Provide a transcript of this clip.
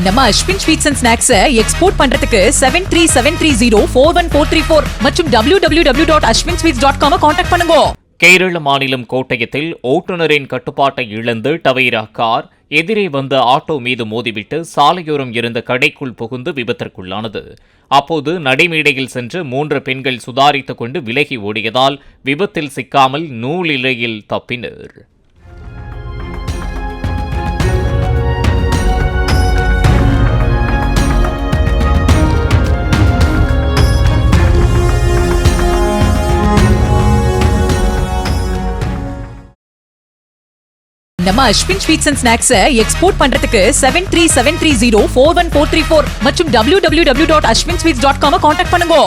நம்ம Ashwin sweets and snacks export பண்றதுக்கு 7373041434 மற்றும் www.ashwinsweets.com கான்டாக்ட் பண்ணுங்க. கேரள மாநிலம் கோட்டயத்தில் ஓட்டுநரின் கட்டுப்பாட்டை இழந்து டவேரா கார் எதிரே வந்த ஆட்டோ மீது மோதிவிட்டு சாலையோரம் இருந்த கடைக்குள் புகுந்து விபத்திற்குள்ளானது. அப்போது நடைமேடையில் சென்று 3 பெண்கள் சுதாரித்துக் கொண்டு விலகி ஓடியதால் விபத்தில் சிக்காமல் நூலிழையில் தப்பினர். நம்ம Ashwin sweets and snacks export பண்றதுக்கு 7373041434 மற்றும் www.ashwinsweets.com கான்டாக்ட் பண்ணுங்க.